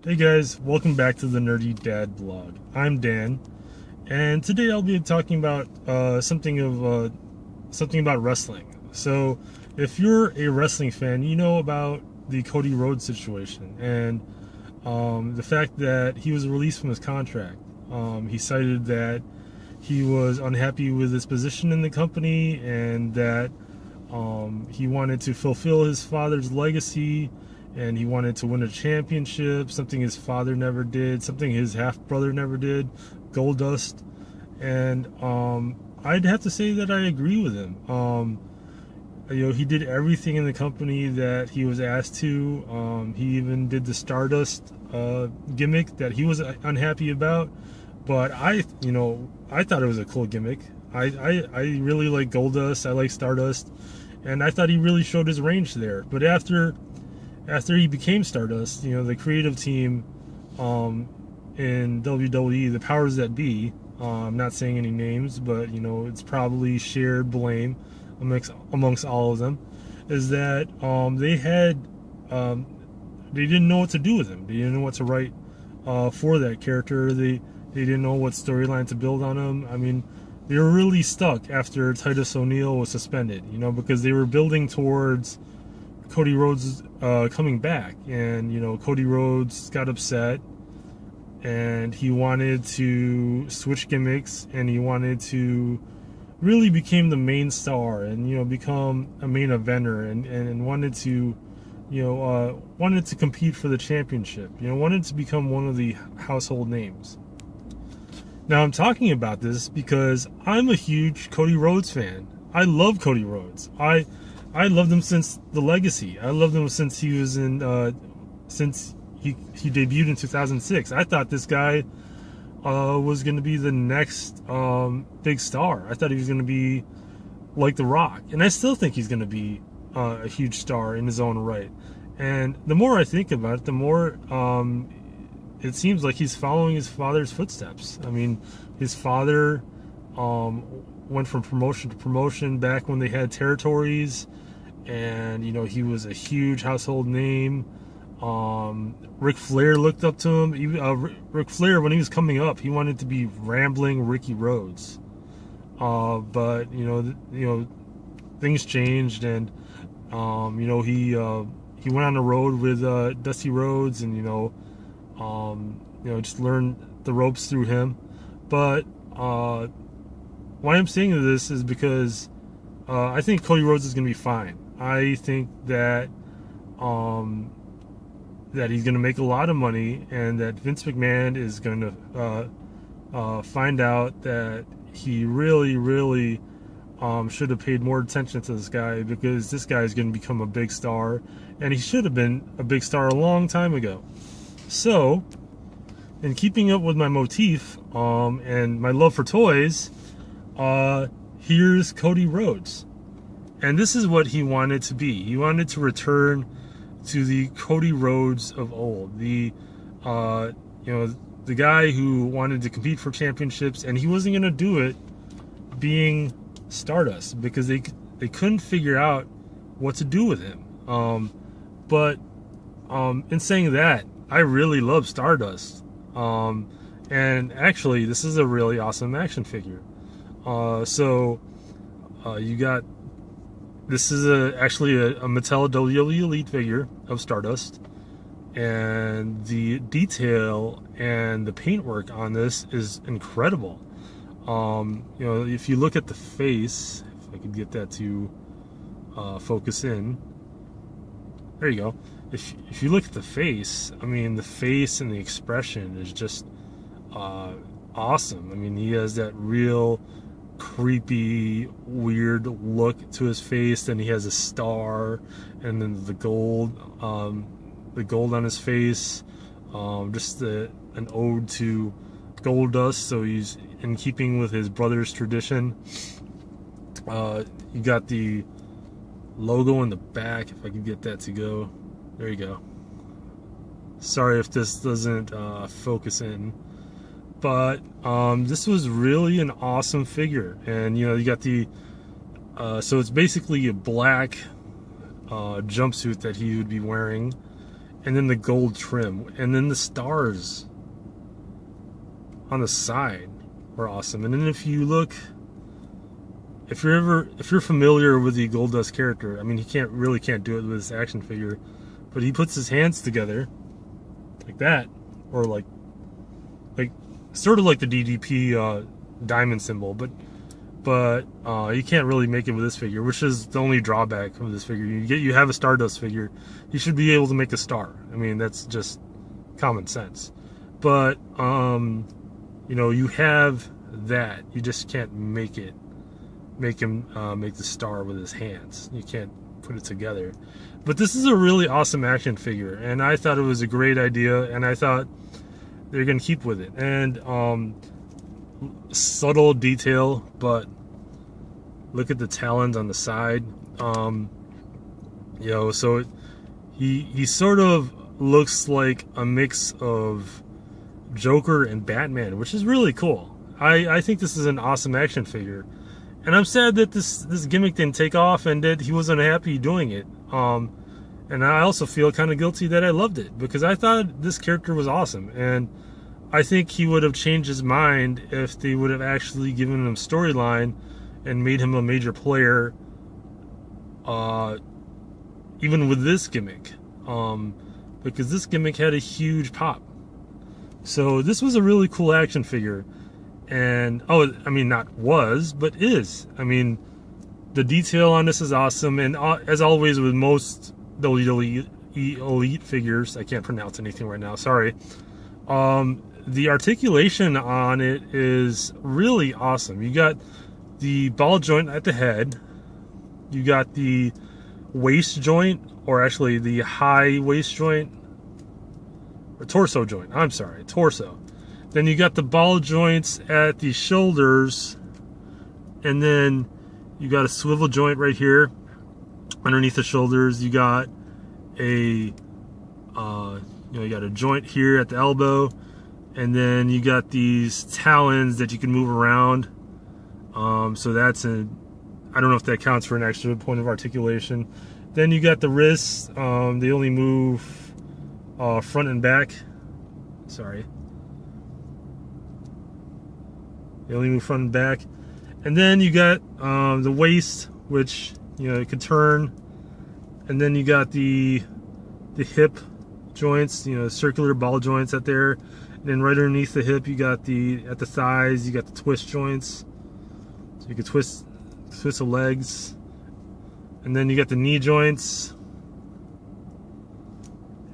Hey guys, welcome back to the Nerdy Dad Blog. I'm Dan, and today I'll be talking about something about wrestling. So, if you're a wrestling fan, you know about the Cody Rhodes situation and the fact that he was released from his contract. He cited that he was unhappy with his position in the company and that he wanted to fulfill his father's legacy and he wanted to win a championship, something his father never did, something his half-brother never did, Goldust. And I'd have to say that I agree with him. He did everything in the company that he was asked to. He even did the Stardust gimmick that he was unhappy about. But I thought it was a cool gimmick. I really like Goldust. I like Stardust. And I thought he really showed his range there. But after he became Stardust, the creative team in WWE, the powers that be, I'm not saying any names, but it's probably shared blame amongst all of them, is that they didn't know what to do with him. They didn't know what to write for that character. They didn't know what storyline to build on him. I mean, they were really stuck after Titus O'Neil was suspended, because they were building towards Cody Rhodes coming back, and Cody Rhodes got upset and he wanted to switch gimmicks and he wanted to really become the main star and become a main eventer and wanted to wanted to compete for the championship, wanted to become one of the household names. Now I'm talking about this because I'm a huge Cody Rhodes fan. I love Cody Rhodes. I loved him since the Legacy. I loved him since he was since he debuted in 2006. I thought this guy was going to be the next big star. I thought he was going to be like The Rock, and I still think he's going to be a huge star in his own right. And the more I think about it, the more it seems like he's following his father's footsteps. I mean, his father went from promotion to promotion back when they had territories, and he was a huge household name. Ric Flair looked up to him. Ric Flair, when he was coming up, he wanted to be rambling Ricky Rhodes, but things changed, and he went on the road with Dusty Rhodes, and just learned the ropes through him. But why I'm saying this is because I think Cody Rhodes is going to be fine. I think that that he's going to make a lot of money, and that Vince McMahon is going to find out that he really, really should have paid more attention to this guy, because this guy is going to become a big star, and he should have been a big star a long time ago. So, in keeping up with my motif and my love for toys, here's Cody Rhodes. And this is what he wanted to be. He wanted to return to the Cody Rhodes of old. The guy who wanted to compete for championships, and he wasn't going to do it being Stardust, because they couldn't figure out what to do with him. But in saying that, I really love Stardust. And actually, this is a really awesome action figure. You got, this is actually a Mattel WWE Elite figure of Stardust, and the detail and the paintwork on this is incredible. If you look at the face, if I could get that to focus in, there you go. If you look at the face, I mean, the face and the expression is just awesome. I mean, he has that real creepy, weird look to his face. Then he has a star, and then the gold on his face, just an ode to Goldust. So he's in keeping with his brother's tradition. You got the logo in the back. If I could get that to go. There you go. Sorry if this doesn't focus in, but this was really an awesome figure. And you got the so it's basically a black jumpsuit that he would be wearing, and then the gold trim, and then the stars on the side are awesome. And then if you look, if you're familiar with the Goldust character, I mean, he really can't do it with this action figure, but he puts his hands together like that, or like sort of like the DDP diamond symbol, but you can't really make it with this figure, which is the only drawback of this figure. You have a Stardust figure, you should be able to make a star. I mean, that's just common sense. But you know, you have that, you just can't make him make the star with his hands. You can't put it together. But this is a really awesome action figure, and I thought it was a great idea, and I thought they're gonna keep with it. And subtle detail, but look at the talons on the side. You know, so he sort of looks like a mix of Joker and Batman, which is really cool. I think this is an awesome action figure, and I'm sad that this gimmick didn't take off and that he wasn't happy doing it. And I also feel kind of guilty that I loved it, because I thought this character was awesome, and I think he would have changed his mind if they would have actually given him storyline and made him a major player, even with this gimmick, because this gimmick had a huge pop. So this was a really cool action figure, and I mean, not was, but is. I mean, the detail on this is awesome, and as always with most WWE Elite figures, I can't pronounce anything right now, sorry. The articulation on it is really awesome. You got the ball joint at the head, you got the waist joint, or actually the high waist joint, or torso joint, I'm sorry, torso. Then you got the ball joints at the shoulders, and then you got a swivel joint right here underneath the shoulders. You got a you got a joint here at the elbow, and then you got these talons that you can move around. So that's I don't know if that counts for an extra point of articulation. Then you got the wrists. They only move front and back. Sorry. They only move front and back. And then you got the waist, which, you know, it could turn. And then you got the hip joints, you know, circular ball joints out there. And then right underneath the hip, you got at the thighs, you got the twist joints. So you can twist the legs. And then you got the knee joints.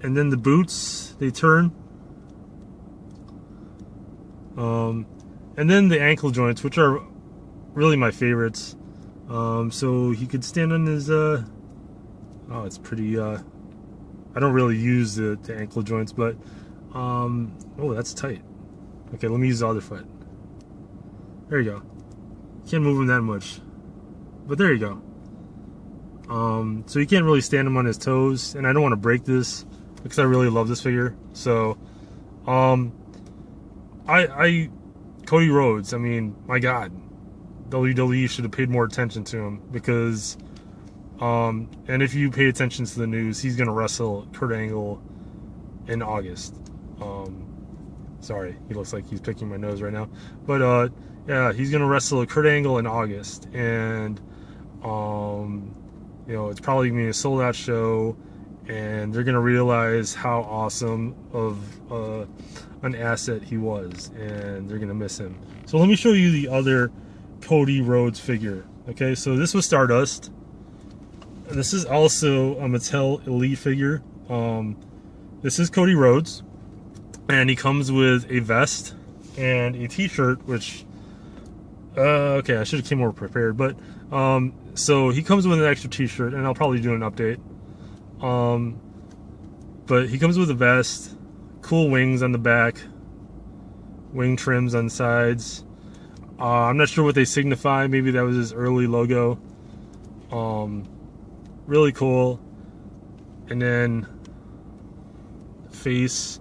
And then the boots, they turn. And then the ankle joints, which are really my favorites. So he could stand on his, it's pretty, I don't really use the ankle joints, but, oh, that's tight. Okay, let me use the other foot. There you go. Can't move him that much, but there you go. So you can't really stand him on his toes, and I don't want to break this because I really love this figure. So, Cody Rhodes, I mean, my God, WWE should have paid more attention to him, because, and if you pay attention to the news, he's gonna wrestle Kurt Angle in August. Sorry, he looks like he's picking my nose right now, but yeah, he's gonna wrestle Kurt Angle in August, and you know, it's probably gonna be a sold-out show, and they're gonna realize how awesome of an asset he was, and they're gonna miss him. So let me show you the other Cody Rhodes figure. Okay, so this was Stardust. This is also a Mattel Elite figure. This is Cody Rhodes, and he comes with a vest and a t-shirt, which okay, I should have came more prepared, but so he comes with an extra t-shirt, and I'll probably do an update. But he comes with a vest, cool wings on the back, wing trims on the sides. I'm not sure what they signify. Maybe that was his early logo. Really cool. And then face,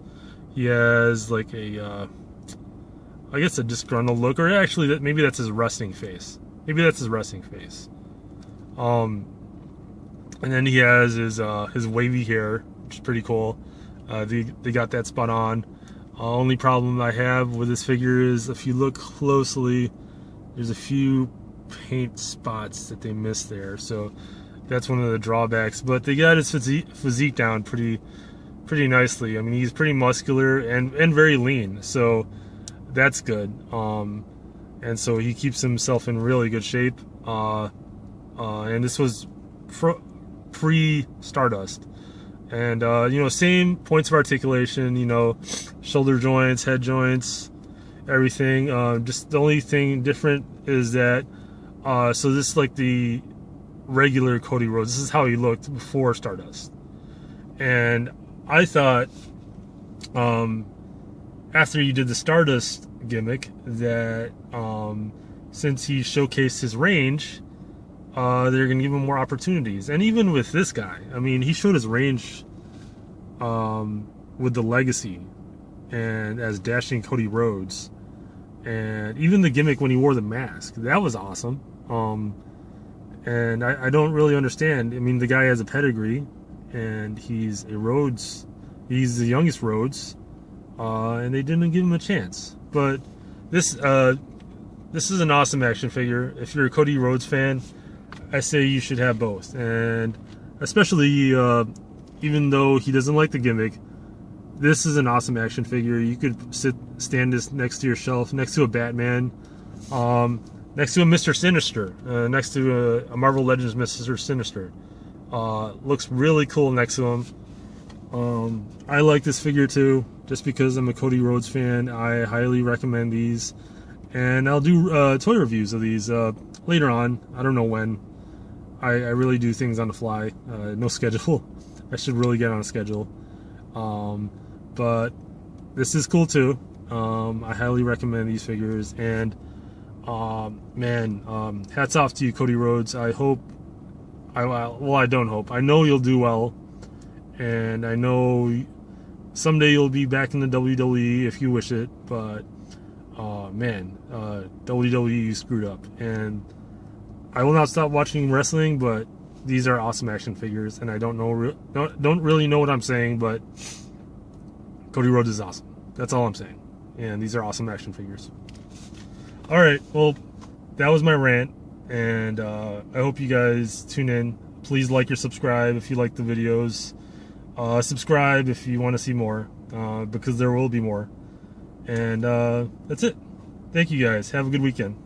he has like a I guess a disgruntled look, or actually maybe that's his resting face. Maybe that's his resting face. And then he has his wavy hair, which is pretty cool. They got that spot on. Only problem I have with this figure is if you look closely, there's a few paint spots that they missed there, so that's one of the drawbacks. But they got his physique down pretty nicely. I mean, he's pretty muscular and very lean, so that's good. And so he keeps himself in really good shape. And this was pre-Stardust. And, you know, same points of articulation, you know, shoulder joints, head joints, everything. Just the only thing different is that, so this is like the regular Cody Rhodes. This is how he looked before Stardust. And I thought, after you did the Stardust gimmick, that, since he showcased his range, they're going to give him more opportunities. And even with this guy, I mean, he showed his range with the Legacy and as dashing Cody Rhodes. And even the gimmick when he wore the mask, that was awesome. And I don't really understand. I mean, the guy has a pedigree, and he's a Rhodes. He's the youngest Rhodes, and they didn't give him a chance. But this is an awesome action figure. If you're a Cody Rhodes fan, I say you should have both. And especially, even though he doesn't like the gimmick, this is an awesome action figure. You could stand this next to your shelf, next to a Batman, next to a Mr. Sinister, next to a Marvel Legends Mr. Sinister. Looks really cool next to him. I like this figure too, just because I'm a Cody Rhodes fan. I highly recommend these. And I'll do toy reviews of these later on. I don't know when. I really do things on the fly. No schedule. I should really get on a schedule. But this is cool too. I highly recommend these figures. And man, hats off to you, Cody Rhodes. I hope, well, I don't hope. I know you'll do well. And I know someday you'll be back in the WWE if you wish it. But man, WWE screwed up. And I will not stop watching wrestling, but these are awesome action figures, and I don't really know what I'm saying, but Cody Rhodes is awesome. That's all I'm saying. And these are awesome action figures. All right, well, that was my rant, and I hope you guys tune in. Please like or subscribe if you like the videos. Subscribe if you want to see more, because there will be more. And that's it. Thank you guys. Have a good weekend.